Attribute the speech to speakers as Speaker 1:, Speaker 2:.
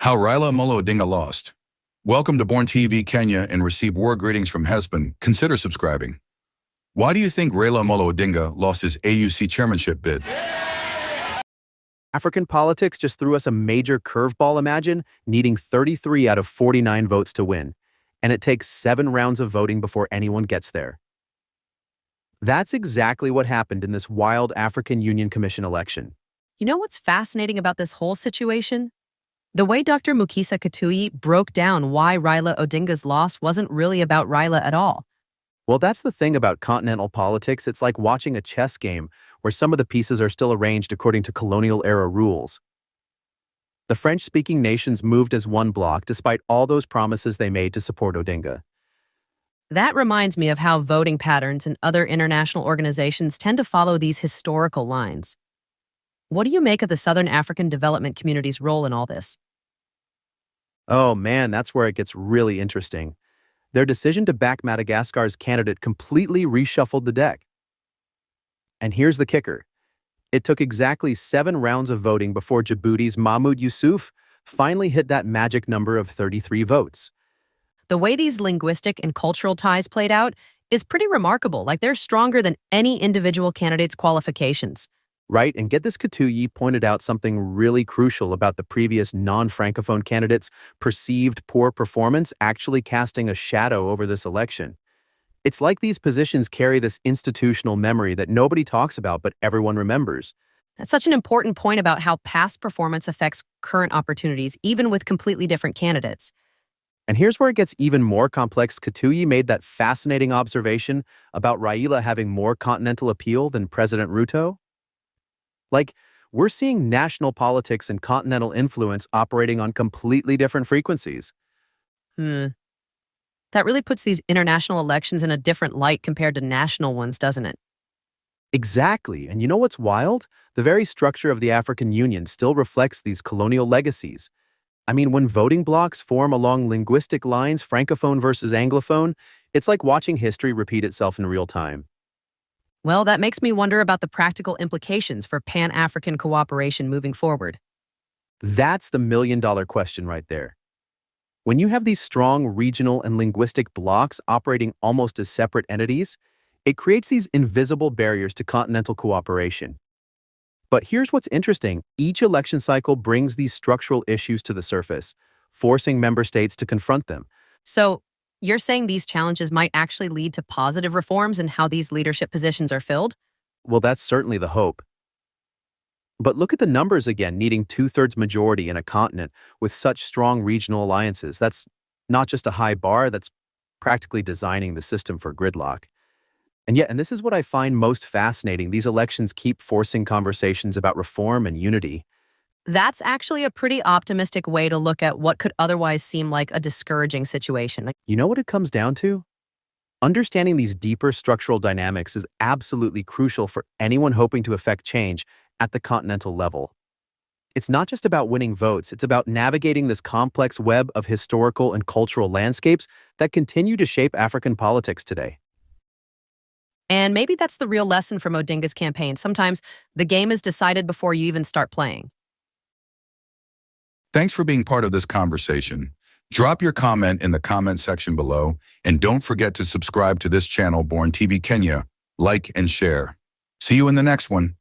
Speaker 1: How RAILA Amolo Odinga lost. Welcome to Born TV Kenya and receive war greetings from husband. Consider subscribing. Why do you think RAILA Amolo Odinga lost his AUC chairmanship bid?
Speaker 2: African politics just threw us a major curveball. Imagine needing 33 out of 49 votes to win, and it takes 7 rounds of voting before anyone gets there. That's exactly what happened in this wild African Union Commission election.
Speaker 3: You know what's fascinating about this whole situation? The way Dr. Mukisa Kituyi broke down why RAILA Odinga's loss wasn't really about RAILA at all.
Speaker 2: Well, that's the thing about continental politics. It's like watching a chess game where some of the pieces are still arranged according to colonial-era rules. The French-speaking nations moved as one bloc despite all those promises they made to support Odinga.
Speaker 3: That reminds me of how voting patterns in other international organizations tend to follow these historical lines. What do you make of the Southern African Development Community's role in all this?
Speaker 2: Oh man, that's where it gets really interesting. Their decision to back Madagascar's candidate completely reshuffled the deck. And here's the kicker. It took exactly 7 rounds of voting before Djibouti's Mahmoud Yusuf finally hit that magic number of 33 votes.
Speaker 3: The way these linguistic and cultural ties played out is pretty remarkable. Like, they're stronger than any individual candidate's qualifications.
Speaker 2: Right, and get this, Kituyi pointed out something really crucial about the previous non-Francophone candidates' perceived poor performance actually casting a shadow over this election. It's like these positions carry this institutional memory that nobody talks about but everyone remembers.
Speaker 3: That's such an important point about how past performance affects current opportunities, even with completely different candidates.
Speaker 2: And here's where it gets even more complex. Kituyi made that fascinating observation about RAILA having more continental appeal than President Ruto. Like, we're seeing national politics and continental influence operating on completely different frequencies.
Speaker 3: That really puts these international elections in a different light compared to national ones, doesn't it?
Speaker 2: Exactly. And you know what's wild? The very structure of the African Union still reflects these colonial legacies. I mean, when voting blocs form along linguistic lines, Francophone versus Anglophone, it's like watching history repeat itself in real time.
Speaker 3: Well, that makes me wonder about the practical implications for Pan-African cooperation moving forward.
Speaker 2: That's the million-dollar question right there. When you have these strong regional and linguistic blocs operating almost as separate entities, it creates these invisible barriers to continental cooperation. But here's what's interesting. Each election cycle brings these structural issues to the surface, forcing member states to confront them.
Speaker 3: So, you're saying these challenges might actually lead to positive reforms in how these leadership positions are filled?
Speaker 2: Well, that's certainly the hope. But look at the numbers again, needing 2/3 majority in a continent with such strong regional alliances. That's not just a high bar, that's practically designing the system for gridlock. And this is what I find most fascinating. These elections keep forcing conversations about reform and unity.
Speaker 3: That's actually a pretty optimistic way to look at what could otherwise seem like a discouraging situation.
Speaker 2: You know what it comes down to? Understanding these deeper structural dynamics is absolutely crucial for anyone hoping to affect change at the continental level. It's not just about winning votes, it's about navigating this complex web of historical and cultural landscapes that continue to shape African politics today.
Speaker 3: And maybe that's the real lesson from Odinga's campaign. Sometimes the game is decided before you even start playing.
Speaker 1: Thanks for being part of this conversation. Drop your comment in the comment section below, and don't forget to subscribe to this channel, Born TV Kenya, like and share. See you in the next one.